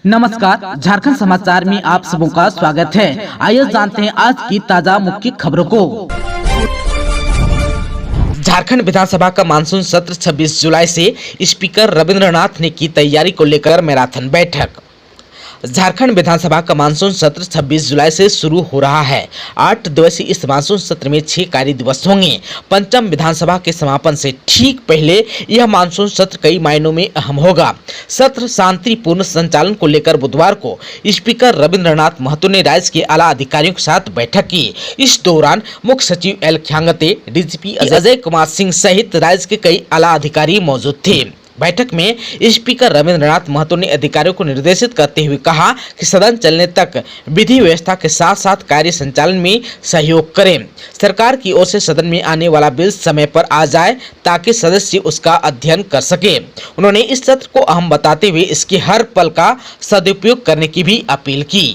नमस्कार, झारखंड समाचार में आप सबों का स्वागत है। आइए जानते हैं आज की ताजा मुख्य खबरों को। झारखंड विधानसभा का मानसून सत्र 26 जुलाई से स्पीकर रविंद्रनाथ ने की तैयारी को लेकर मैराथन बैठक। झारखंड विधानसभा का मानसून सत्र 26 जुलाई से शुरू हो रहा है। 8 दिवसीय इस मानसून सत्र में 6 कार्य दिवस होंगे। पंचम विधानसभा के समापन से ठीक पहले यह मानसून सत्र कई मायनों में अहम होगा। सत्र शांतिपूर्ण संचालन को लेकर बुधवार को स्पीकर रविंद्रनाथ महतो ने राज्य के आला अधिकारियों के साथ बैठक की। इस दौरान मुख्य सचिव एल ख्यांगते, डीजीपी अजय कुमार सिंह सहित राज्य के कई आला अधिकारी मौजूद थे। बैठक में स्पीकर रविंद्रनाथ महतो ने अधिकारियों को निर्देशित करते हुए कहा कि सदन चलने तक विधि व्यवस्था के साथ साथ कार्य संचालन में सहयोग करें। सरकार की ओर से सदन में आने वाला बिल समय पर आ जाए ताकि सदस्य उसका अध्ययन कर सके। उन्होंने इस सत्र को अहम बताते हुए इसके हर पल का सदुपयोग करने की भी अपील की।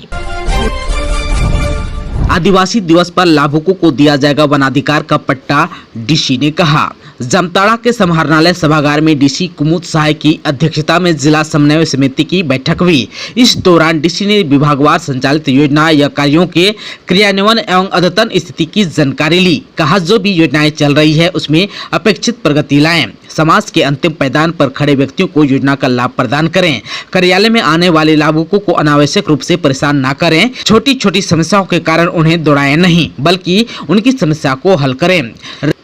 आदिवासी दिवस पर लाभुकों को दिया जाएगा वनाधिकार का पट्टा, डीसी ने कहा। जामताड़ा के समाहरणालय सभागार में डीसी कुमुद सहाय की अध्यक्षता में जिला समन्वय समिति की बैठक हुई। इस दौरान डीसी ने विभागवार संचालित योजना या कार्यों के क्रियान्वयन एवं अद्यतन स्थिति की जानकारी ली। कहा जो भी योजनाएं चल रही है उसमें अपेक्षित प्रगति लाएं। समाज के अंतिम पायदान पर खड़े व्यक्तियों को योजना का लाभ प्रदान करें। कार्यालय में आने वाले लाभुकों को अनावश्यक रूप से परेशान न करें। छोटी छोटी समस्याओं के कारण उन्हें दौड़ाएं नहीं, बल्कि उनकी समस्या को हल करें।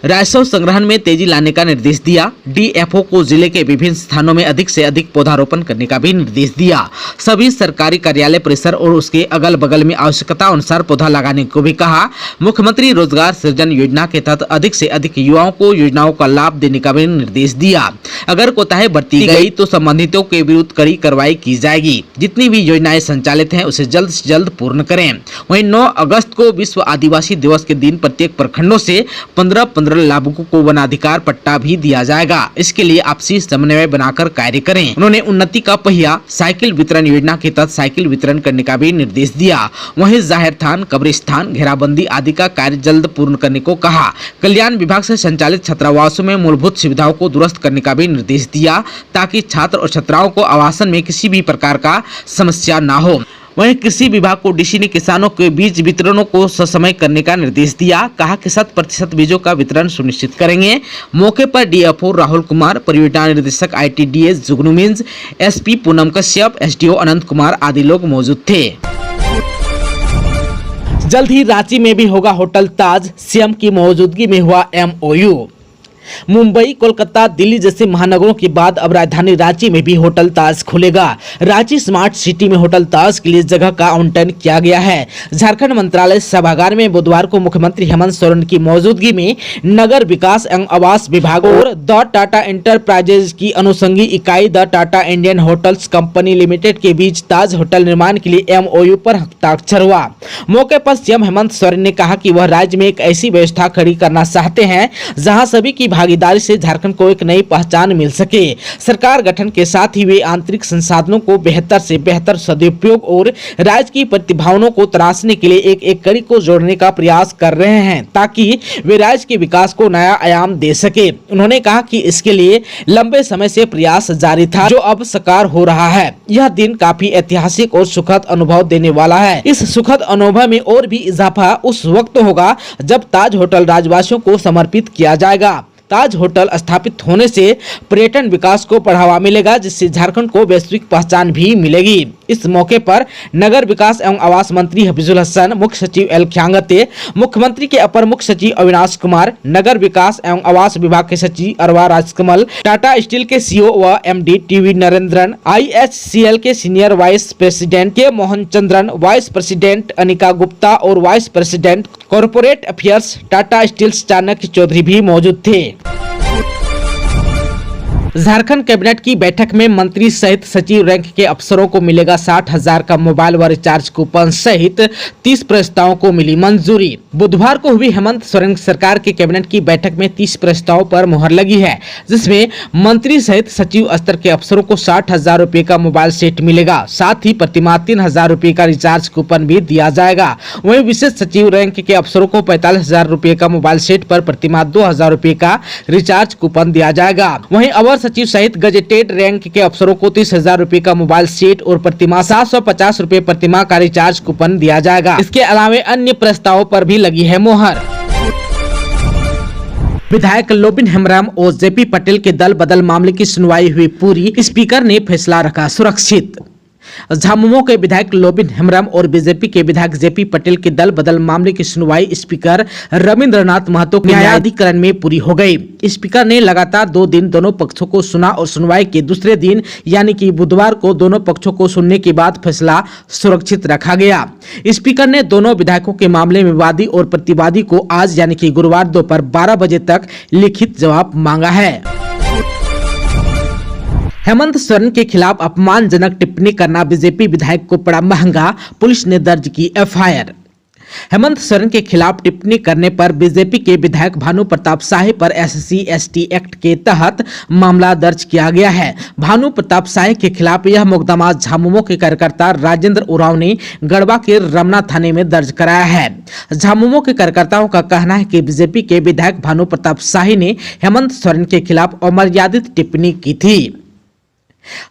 राजस्व संग्रहण में तेजी लाने का निर्देश दिया। डीएफओ को जिले के विभिन्न स्थानों में अधिक से अधिक पौधारोपण करने का भी निर्देश दिया। सभी सरकारी कार्यालय परिसर और उसके अगल बगल में आवश्यकता अनुसार पौधा लगाने को भी कहा। मुख्यमंत्री रोजगार सृजन योजना के तहत अधिक से अधिक युवाओं को योजनाओं का लाभ देने का भी निर्देश दिया। अगर कोताही बरती गई तो संबंधितों के विरुद्ध कड़ी कार्रवाई की जाएगी। जितनी भी योजनाएं संचालित हैं उसे जल्द से जल्द पूर्ण करें। वहीं 9 अगस्त को विश्व आदिवासी दिवस के दिन प्रत्येक प्रखंडों से 15 लाभुकों को वनाधिकार पट्टा भी दिया जाएगा। इसके लिए आपसी समन्वय बनाकर कार्य करें। उन्होंने उन्नति का पहिया साइकिल वितरण योजना के तहत साइकिल वितरण करने का भी निर्देश दिया। वहीं जाहिर स्थान, कब्रिस्तान, घेराबंदी आदि का कार्य जल्द पूर्ण करने को कहा। कल्याण विभाग से संचालित छात्रावासों में मूलभूत सुविधाओं को दुरुस्त करने का भी निर्देश दिया ताकि छात्र और छात्राओं को आवासन में किसी भी प्रकार का समस्या न हो। वहीं कृषि विभाग को डीसी ने किसानों के बीज वितरणों को ससमय करने का निर्देश दिया। कहा कि 100% बीजों का वितरण सुनिश्चित करेंगे। मौके पर डीएफओ राहुल कुमार, परियोजना निदेशक ITDS जुगनू means, SP Poonam Kashyap, SDO अनंत कुमार आदि लोग मौजूद थे। जल्द ही रांची में भी होगा होटल ताज, सीएम की मौजूदगी में हुआ MOU। मुंबई, कोलकाता, दिल्ली जैसे महानगरों के बाद अब राजधानी रांची में भी होटल ताज खुलेगा। रांची स्मार्ट सिटी में होटल ताज के लिए जगह का आवंटन किया गया है। झारखंड मंत्रालय सभागार में बुधवार को मुख्यमंत्री हेमंत सोरेन की मौजूदगी में नगर विकास एवं आवास विभाग और द टाटा एंटरप्राइजेज की अनुषंगी इकाई the Tata Indian hotels company limited के बीच ताज होटल निर्माण के लिए MOU पर हस्ताक्षर हुआ। मौके पर सीएम हेमंत सोरेन ने कहा कि वह राज्य में एक ऐसी व्यवस्था खड़ी करना चाहते हैं जहां सभी की भागीदारी से झारखंड को एक नई पहचान मिल सके। सरकार गठन के साथ ही वे आंतरिक संसाधनों को बेहतर से बेहतर सदुपयोग और राज्य की प्रतिभाओं को तराशने के लिए एक एक कड़ी को जोड़ने का प्रयास कर रहे हैं ताकि वे राज्य के विकास को नया आयाम दे सके। उन्होंने कहा कि इसके लिए लंबे समय से प्रयास जारी था जो अब साकार हो रहा है। यह दिन काफी ऐतिहासिक और सुखद अनुभव देने वाला है। इस सुखद अनुभव में और भी इजाफा उस वक्त होगा जब ताज होटल राज्यवासियों को समर्पित किया जाएगा। ताज होटल स्थापित होने से पर्यटन विकास को बढ़ावा मिलेगा जिससे झारखंड को वैश्विक पहचान भी मिलेगी। इस मौके पर नगर विकास एवं आवास मंत्री हफीजुल हसन, मुख्य सचिव एल ख्यांगते, मुख्यमंत्री के अपर मुख्य सचिव अविनाश कुमार, नगर विकास एवं आवास विभाग के सचिव अरवा राजकमल, टाटा स्टील के CEO व MD TV नरेंद्रन, IHCL के senior vice president K Mohan Chandran, vice president Anika Gupta और vice president corporate affairs Tata Steel Chanakya Chaudhary भी मौजूद थे। झारखंड कैबिनेट की बैठक में मंत्री सहित सचिव रैंक के अफसरों को मिलेगा 60,000 का मोबाइल व रिचार्ज कूपन सहित 30 प्रस्तावों को मिली मंजूरी। बुधवार को हुई हेमंत सोरेन सरकार के कैबिनेट की बैठक में 30 प्रस्तावों पर मुहर लगी है जिसमें मंत्री सहित सचिव स्तर के अफसरों को 60,000 रुपए का मोबाइल सेट मिलेगा। साथ ही प्रतिमाह 3,000 रुपए का रिचार्ज कूपन भी दिया जाएगा। वहीं विशेष सचिव रैंक के अफसरों को 45,000 रुपए का मोबाइल सेट पर प्रतिमाह 2,000 रुपए का रिचार्ज कूपन दिया जाएगा। वहीं अवर सचिव सहित गजेटेड रैंक के अफसरों को 30,000 रुपए का मोबाइल सेट और प्रतिमाह 750 रुपए प्रतिमाह का रिचार्ज कूपन दिया जाएगा। इसके अलावा अन्य प्रस्तावों पर भी लगी है मोहर। विधायक लोबिन हेम्ब्रम और जेपी पटेल के दल बदल मामले की सुनवाई हुई पूरी, स्पीकर ने फैसला रखा सुरक्षित। झामुमो के विधायक लोबिन हेम्ब्रम और बीजेपी के विधायक जेपी पटेल के दल बदल मामले की सुनवाई स्पीकर रविंद्रनाथ महतो के न्यायाधिकरण में पूरी हो गई। स्पीकर ने लगातार 2 दिन दोनों पक्षों को सुना और सुनवाई के दूसरे दिन यानी कि बुधवार को दोनों पक्षों को सुनने के बाद फैसला सुरक्षित रखा गया। स्पीकर ने दोनों विधायकों के मामले में वादी और प्रतिवादी को आज यानी कि गुरुवार दोपहर 12 बजे तक लिखित जवाब मांगा है। हेमंत सोरेन के खिलाफ अपमानजनक टिप्पणी करना बीजेपी विधायक को पड़ा महंगा, पुलिस ने दर्ज की एफआईआर। हेमंत सोरेन के खिलाफ टिप्पणी करने पर बीजेपी के विधायक भानु प्रताप शाही पर SC/ST एक्ट के तहत मामला दर्ज किया गया है। भानु प्रताप शाही के खिलाफ यह मुकदमा झामुमो के कार्यकर्ता राजेंद्र उरांव ने गढ़वा के रमना थाने में दर्ज कराया है। झामुमो के कार्यकर्ताओं का कहना है कि बीजेपी के विधायक भानु प्रताप शाही ने हेमंत सोरेन के खिलाफ अमर्यादित टिप्पणी की थी।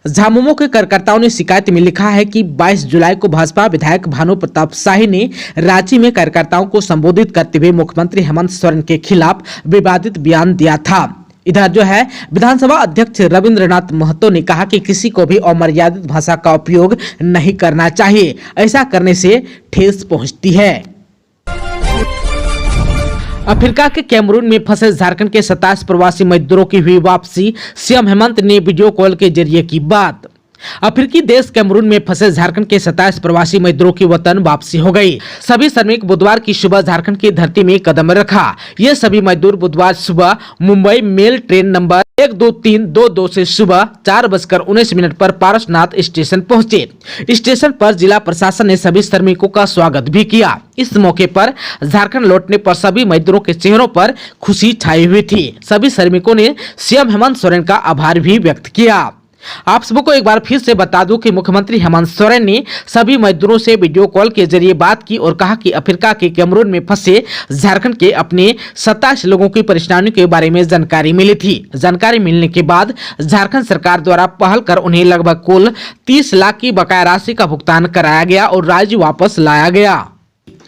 झामुमो के कार्यकर्ताओं ने शिकायत में लिखा है कि 22 जुलाई को भाजपा विधायक भानु प्रताप शाही ने रांची में कार्यकर्ताओं को संबोधित करते हुए मुख्यमंत्री हेमंत सोरेन के खिलाफ विवादित बयान दिया था। इधर जो है विधानसभा अध्यक्ष रविंद्रनाथ महतो ने कहा कि किसी को भी अमर्यादित भाषा का उपयोग नहीं करना चाहिए, ऐसा करने से ठेस पहुंचती है। अफ्रीका के कैमरून में फंसे झारखंड के 27 प्रवासी मजदूरों की हुई वापसी, सीएम हेमंत ने वीडियो कॉल के जरिए की बात। अफ्रीकी देश कैमरून में फंसे झारखंड के 27 प्रवासी मजदूरों की वतन वापसी हो गई। सभी श्रमिक बुधवार की सुबह झारखंड की धरती में कदम रखा। ये सभी मजदूर बुधवार सुबह मुंबई मेल ट्रेन नंबर 12322 से सुबह 4:19 पर पारसनाथ स्टेशन पहुंचे। स्टेशन पर जिला प्रशासन ने सभी श्रमिकों का स्वागत भी किया। इस मौके पर झारखंड लौटने पर सभी मजदूरों के चेहरों पर खुशी छाई हुई थी। सभी श्रमिकों ने सीएम हेमंत सोरेन का आभार भी व्यक्त किया। आप सबको एक बार फिर से बता दूं कि मुख्यमंत्री हेमंत सोरेन ने सभी मजदूरों से वीडियो कॉल के जरिए बात की और कहा कि अफ्रीका के कैमरून में फंसे झारखंड के अपने 27 लोगों की परेशानियों के बारे में जानकारी मिली थी। जानकारी मिलने के बाद झारखंड सरकार द्वारा पहल कर उन्हें लगभग कुल 30 लाख की बकाया राशि का भुगतान कराया गया और राज्य वापस लाया गया।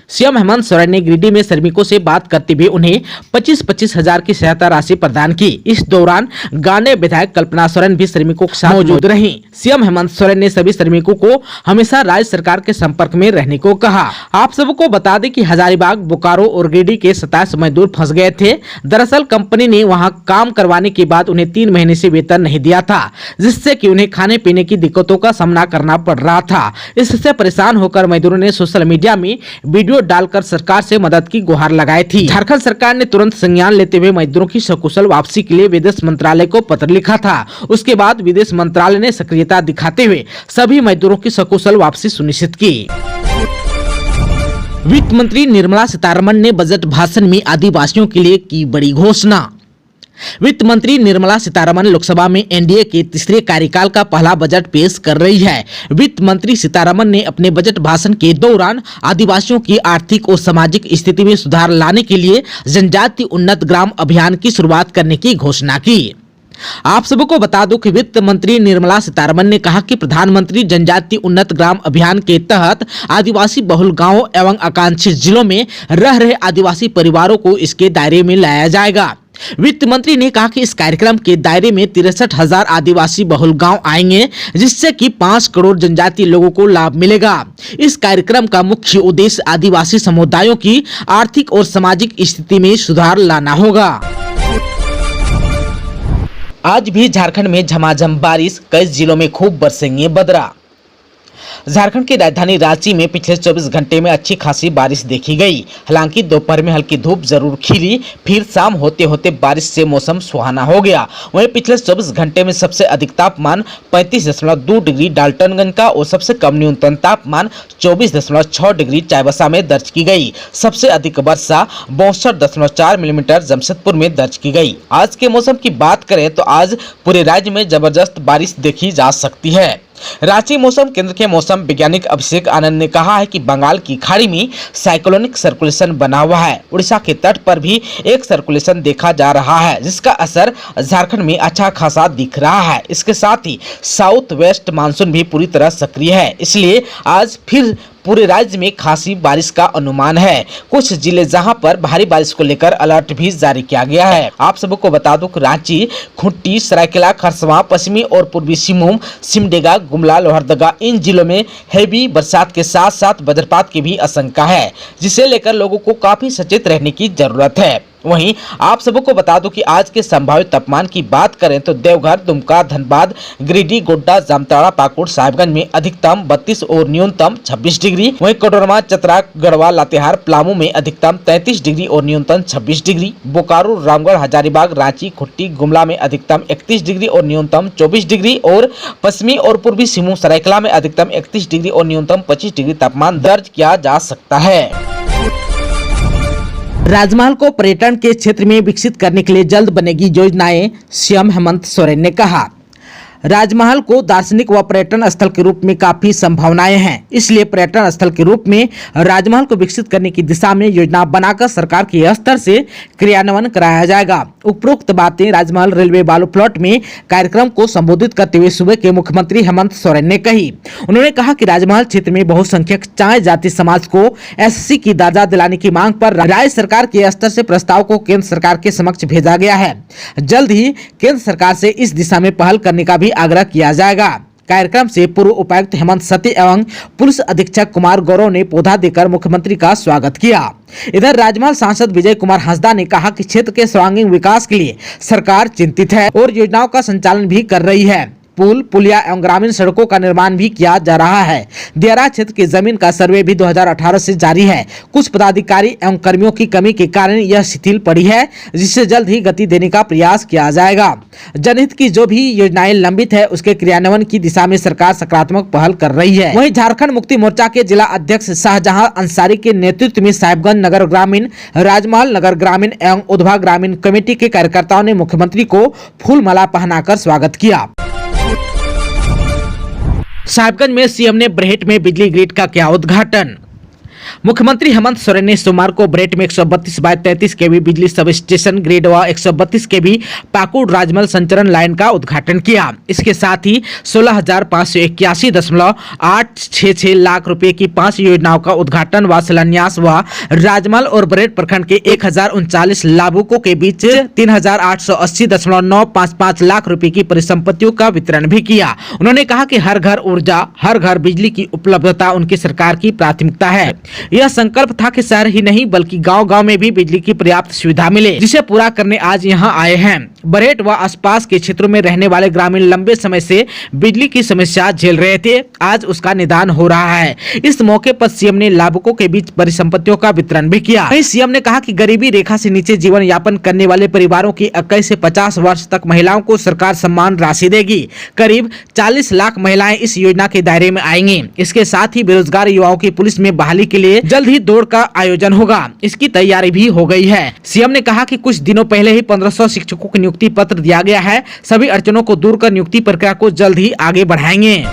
सीएम हेमंत सोरेन ने गिरिडीह में श्रमिकों से बात करते हुए उन्हें 25-25 हजार की सहायता राशि प्रदान की। इस दौरान गाने विधायक कल्पना सोरेन भी श्रमिकों के साथ मौजूद रहीं। सीएम हेमंत सोरेन ने सभी श्रमिकों को हमेशा राज्य सरकार के संपर्क में रहने को कहा। आप सबको बता दें कि हजारीबाग, बोकारो और गिरिडीह के 27 मजदूर फंस गए थे। दरअसल कंपनी ने वहां काम करवाने के बाद उन्हें 3 महीने से वेतन नहीं दिया था, जिससे कि उन्हें खाने पीने की दिक्कतों का सामना करना पड़ रहा था। इससे परेशान होकर मजदूरों ने सोशल मीडिया में वीडियो डालकर सरकार से मदद की गुहार लगाई थी। झारखंड सरकार ने तुरंत संज्ञान लेते हुए मजदूरों की सकुशल वापसी के लिए विदेश मंत्रालय को पत्र लिखा था। उसके बाद विदेश मंत्रालय ने सक्रियता दिखाते हुए सभी मजदूरों की सकुशल वापसी सुनिश्चित की। वित्त मंत्री निर्मला सीतारमण ने बजट भाषण में आदिवासियों के लिए की बड़ी घोषणा। वित्त मंत्री निर्मला सीतारमण लोकसभा में एनडीए के तीसरे कार्यकाल का पहला बजट पेश कर रही है। वित्त मंत्री सीतारमण ने अपने बजट भाषण के दौरान आदिवासियों की आर्थिक और सामाजिक स्थिति में सुधार लाने के लिए जनजाति उन्नत ग्राम अभियान की शुरुआत करने की घोषणा की। आप सबको बता दूं कि वित्त मंत्री निर्मला सीतारमण ने कहा कि प्रधानमंत्री जनजाति उन्नत ग्राम अभियान के तहत आदिवासी बहुल गांवों एवं आकांक्षित जिलों में रह रहे आदिवासी परिवारों को इसके दायरे में लाया जाएगा। वित्त मंत्री ने कहा कि इस कार्यक्रम के दायरे में 63,000 आदिवासी बहुल गांव आएंगे, जिससे कि 5 करोड़ जनजातीय लोगों को लाभ मिलेगा। इस कार्यक्रम का मुख्य उद्देश्य आदिवासी समुदायों की आर्थिक और सामाजिक स्थिति में सुधार लाना होगा। आज भी झारखंड में झमाझम बारिश, कई जिलों में खूब बरसेंगे बदरा। झारखंड की राजधानी रांची में पिछले 24 घंटे में अच्छी खासी बारिश देखी गई। हालांकि दोपहर में हल्की धूप जरूर खिली, फिर शाम होते होते बारिश से मौसम सुहाना हो गया। वहीं पिछले 24 घंटे में सबसे अधिक तापमान 35.2 डिग्री डाल्टनगंज का और सबसे कम न्यूनतम तापमान 24.6 डिग्री चाईबासा में दर्ज की गई। सबसे अधिक वर्षा 62.4 मिलीमीटर जमशेदपुर में दर्ज की गई। आज के मौसम की बात करें तो आज पूरे राज्य में जबरदस्त बारिश देखी जा सकती है। रांची मौसम केंद्र के मौसम वैज्ञानिक अभिषेक आनंद ने कहा है कि बंगाल की खाड़ी में साइक्लोनिक सर्कुलेशन बना हुआ है। उड़ीसा के तट पर भी एक सर्कुलेशन देखा जा रहा है, जिसका असर झारखंड में अच्छा खासा दिख रहा है। इसके साथ ही साउथ वेस्ट मानसून भी पूरी तरह सक्रिय है, इसलिए आज फिर पूरे राज्य में खासी बारिश का अनुमान है। कुछ जिले जहां पर भारी बारिश को लेकर अलर्ट भी जारी किया गया है। आप सबको बता दूं कि रांची, खूंटी, सरायकेला, खरसावां, पश्चिमी और पूर्वी सिंहभूम, सिमडेगा, गुमला, लोहरदगा इन जिलों में हैवी बरसात के साथ साथ वज्रपात की भी आशंका है, जिसे लेकर लोगों को काफी सचेत रहने की जरूरत है। वहीं आप सबको बता दूं कि आज के संभावित तापमान की बात करें तो देवघर, दुमका, धनबाद, गिरिडीह, गोड्डा, जामताड़ा, पाकुड़, साहिबगंज में अधिकतम 32 और न्यूनतम 26 डिग्री। वहीं कोडरमा, चतरा, गढ़वा, लातेहार, पलामू में अधिकतम 33 डिग्री और न्यूनतम 26 डिग्री। बोकारो, रामगढ़, हजारीबाग, रांची, खुट्टी, गुमला में अधिकतम 31 डिग्री और न्यूनतम 24 डिग्री और पश्चिमी और पूर्वी सिंहभूम, सरायकेला में अधिकतम 31 डिग्री और न्यूनतम 25 डिग्री तापमान दर्ज किया जा सकता है। राजमहल को पर्यटन के क्षेत्र में विकसित करने के लिए जल्द बनेगी योजनाएं, सीएम हेमंत सोरेन ने कहा। राजमहल को दार्शनिक व पर्यटन स्थल के रूप में काफी संभावनाएं हैं, इसलिए पर्यटन स्थल के रूप में राजमहल को विकसित करने की दिशा में योजना बनाकर सरकार के स्तर से क्रियान्वयन कराया जाएगा। उपरोक्त बातें राजमहल रेलवे बालू प्लॉट में कार्यक्रम को संबोधित करते हुए सूबे के मुख्यमंत्री हेमंत सोरेन ने कही। उन्होंने कहा कि राजमहल क्षेत्र में बहुसंख्यक चाय जाति समाज को एससी की दर्जा दिलाने की मांग पर राज्य सरकार के स्तर से प्रस्ताव को केंद्र सरकार के समक्ष भेजा गया है। जल्द ही केंद्र सरकार से इस दिशा में पहल करने का भी आग्रह किया जाएगा। कार्यक्रम से पूर्व उपायुक्त हेमंत सती एवं पुलिस अधीक्षक कुमार गौरव ने पौधा देकर मुख्यमंत्री का स्वागत किया। इधर राजमहल सांसद विजय कुमार हंसदा ने कहा कि क्षेत्र के सर्वांगीण विकास के लिए सरकार चिंतित है और योजनाओं का संचालन भी कर रही है। पुल, पुलिया एवं ग्रामीण सड़कों का निर्माण भी किया जा रहा है। दियारा क्षेत्र की जमीन का सर्वे भी 2018 से जारी है। कुछ पदाधिकारी एवं कर्मियों की कमी के कारण यह शिथिल पड़ी है, जिससे जल्द ही गति देने का प्रयास किया जाएगा। जनहित की जो भी योजनाएं लंबित है, उसके क्रियान्वयन की दिशा में सरकार सकारात्मक पहल कर रही है। वहीं झारखंड मुक्ति मोर्चा के जिला अध्यक्ष शाहजहां अंसारी के नेतृत्व में साहिबगंज नगर ग्रामीण, राजमहल नगर ग्रामीण एवं उधवा ग्रामीण कमेटी के कार्यकर्ताओं ने मुख्यमंत्री को फूल माला पहनाकर स्वागत किया। साहिबगंज में सीएम ने बरहेट में बिजली ग्रिड का किया उद्घाटन। मुख्यमंत्री हेमंत सोरेन ने सोमवार को बरहेट में 132/33 केवी बिजली सब स्टेशन ग्रिड व 132 केवी पाकुड़ राजमहल संचरण लाइन का उद्घाटन किया। इसके साथ ही 16,581.866 लाख रुपए की 5 योजनाओं का उद्घाटन व शिलान्यास व राजमहल और बरहेट प्रखंड के 1039 लाभुकों के बीच 3,880.955 लाख रुपए की परिसंपत्तियों का वितरण भी किया। उन्होंने कहा कि हर घर ऊर्जा, हर घर बिजली की उपलब्धता उनकी सरकार की प्राथमिकता है। यह संकल्प था कि शहर ही नहीं बल्कि गांव-गांव में भी बिजली की पर्याप्त सुविधा मिले, जिसे पूरा करने आज यहां आए हैं। बरहेट व आसपास के क्षेत्रों में रहने वाले ग्रामीण लंबे समय से बिजली की समस्या झेल रहे थे, आज उसका निदान हो रहा है। इस मौके पर सीएम ने लाभुकों के बीच परिसंपत्तियों का वितरण भी किया। वहीं सीएम ने कहा कि गरीबी रेखा से नीचे जीवन यापन करने वाले परिवारों की 21 से 50 वर्ष तक महिलाओं को सरकार सम्मान राशि देगी। करीब 40 लाख महिलाएं इस योजना के दायरे में आएंगी। इसके साथ ही बेरोजगार युवाओं की पुलिस में बहाली के लिए जल्द ही दौड़ का आयोजन होगा, इसकी तैयारी भी हो गई है। सीएम ने कहा कि कुछ दिनों पहले ही 1500 शिक्षकों को नियुक्ति पत्र दिया गया है। सभी अड़चनों को दूर कर नियुक्ति प्रक्रिया को जल्द ही आगे बढ़ाएंगे।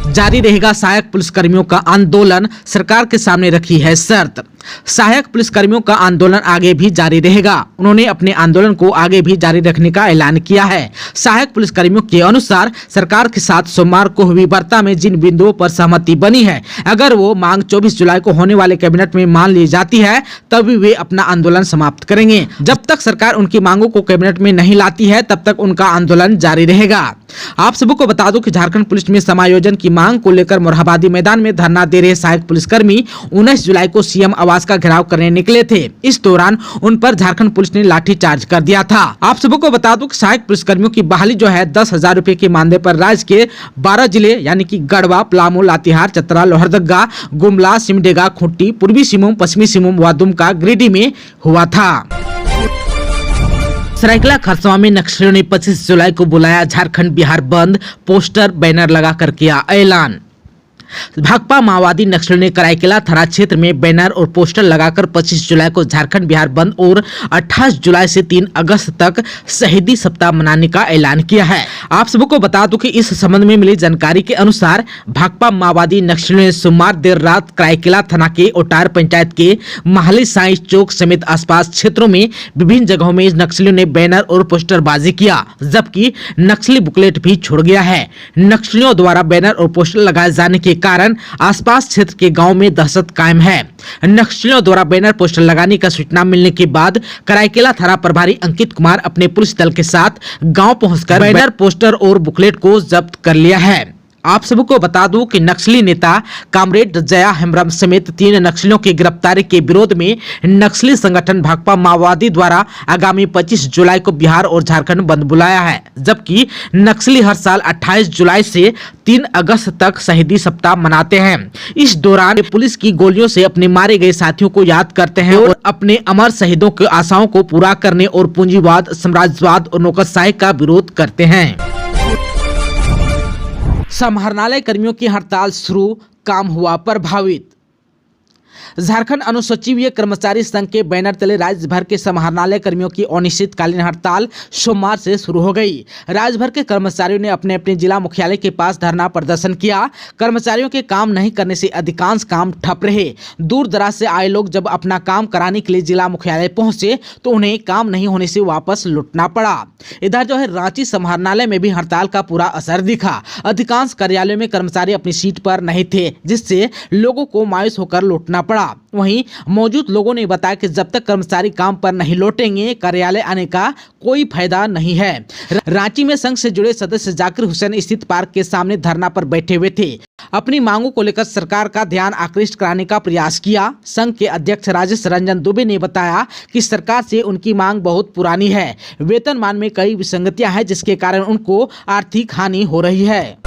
जारी रहेगा सहायक पुलिसकर्मियों का आंदोलन, सरकार के सामने रखी है शर्त। सहायक पुलिसकर्मियों का आंदोलन आगे भी जारी रहेगा। उन्होंने अपने आंदोलन को आगे भी जारी रखने का ऐलान किया है। सहायक पुलिसकर्मियों के अनुसार सरकार के साथ सोमवार को हुई वार्ता में जिन बिंदुओं पर सहमति बनी है, अगर वो मांग 24 जुलाई को होने वाले कैबिनेट में मान ली जाती है, तभी वे अपना आंदोलन समाप्त करेंगे। जब तक सरकार उनकी मांगों को कैबिनेट में नहीं लाती है, तब तक उनका आंदोलन जारी रहेगा। आप सबको बता दूं कि झारखंड पुलिस में समायोजन की मांग को लेकर मोरहाबादी मैदान में धरना दे रहे सहायक पुलिसकर्मी 19 जुलाई को सीएम आवास का घेराव करने निकले थे। इस दौरान उन पर झारखंड पुलिस ने लाठीचार्ज कर दिया था। आप सबको बता दूं कि सहायक पुलिसकर्मियों की बहाली जो है 10,000 रुपए के मानदेय पर राज्य के 12 जिले यानी कि गढ़वा, पलामू, लातेहार, चतरा, लोहरदगा, गुमला, सिमडेगा, खूंटी, पूर्वी सिंहभूम, पश्चिमी सिंहभूम व दुमका, गिरिडीह में हुआ था। सरायकेला खरसावां में नक्सलियों ने 25 जुलाई को बुलाया झारखंड बिहार बंद, पोस्टर बैनर लगाकर किया ऐलान। भाकपा माओवादी नक्सलियों ने कराईकेला थाना क्षेत्र में बैनर और पोस्टर लगाकर 25 जुलाई को झारखंड बिहार बंद और 28 जुलाई से 3 अगस्त तक शहीदी सप्ताह मनाने का ऐलान किया है। आप सबको बता दूं कि इस संबंध में मिली जानकारी के अनुसार भाकपा माओवादी नक्सलियों ने सोमवार देर रात कराईकेला थाना के ओटार पंचायत के महली साई चौक समेत आसपास क्षेत्रों में विभिन्न जगहों में नक्सलियों ने बैनर और पोस्टरबाजी किया, जबकि नक्सली बुकलेट भी छोड़ गया है। नक्सलियों द्वारा बैनर और पोस्टर लगाए जाने के कारण आसपास क्षेत्र के गांव में दहशत कायम है। नक्सलियों द्वारा बैनर पोस्टर लगाने का सूचना मिलने के बाद कराईकेला थाना प्रभारी अंकित कुमार अपने पुलिस दल के साथ गांव पहुंचकर बैनर पोस्टर और बुकलेट को जब्त कर लिया है। आप सबको बता दूं कि नक्सली नेता कामरेड जया हेम्ब्रम समेत 3 नक्सलियों की गिरफ्तारी के विरोध में नक्सली संगठन भाकपा माओवादी द्वारा आगामी 25 जुलाई को बिहार और झारखंड बंद बुलाया है, जबकि नक्सली हर साल 28 जुलाई से 3 अगस्त तक शहीदी सप्ताह मनाते हैं। इस दौरान पुलिस की गोलियों से अपने मारे गए साथियों को याद करते हैं और अपने अमर शहीदों की आशाओं को पूरा करने और पूंजीवाद, साम्राज्यवाद और नौकरशाही का विरोध करते हैं। समाहरणालय कर्मियों की हड़ताल शुरू, काम हुआ प्रभावित। झारखंड अनुसूचित कर्मचारी संघ के बैनर तले राज्य भर के समाहरणालय कर्मियों की अनिश्चितकालीन हड़ताल सोमवार से शुरू हो गई। राज्य भर के कर्मचारियों ने अपने अपने जिला मुख्यालय के पास धरना प्रदर्शन किया। कर्मचारियों के काम नहीं करने से अधिकांश काम ठप रहे। दूर दराज से आए लोग जब अपना काम कराने के लिए जिला मुख्यालय पहुंचे तो उन्हें काम नहीं होने से वापस लौटना पड़ा। इधर जो है रांची समाहरणालय में भी हड़ताल का पूरा असर दिखा। अधिकांश कार्यालयों में कर्मचारी अपनी सीट पर नहीं थे, जिससे लोगों को मायूस होकर लौटना पड़ा। वहीं मौजूद लोगों ने बताया कि जब तक कर्मचारी काम पर नहीं लौटेंगे, कार्यालय आने का कोई फायदा नहीं है। रांची में संघ से जुड़े सदस्य जाकिर हुसैन स्थित पार्क के सामने धरना पर बैठे हुए थे। अपनी मांगों को लेकर सरकार का ध्यान आकृष्ट कराने का प्रयास किया। संघ के अध्यक्ष राजेश रंजन दुबे ने बताया कि सरकार से उनकी मांग बहुत पुरानी है। वेतनमान में कई विसंगतियां हैं, जिसके कारण उनको आर्थिक हानि हो रही है।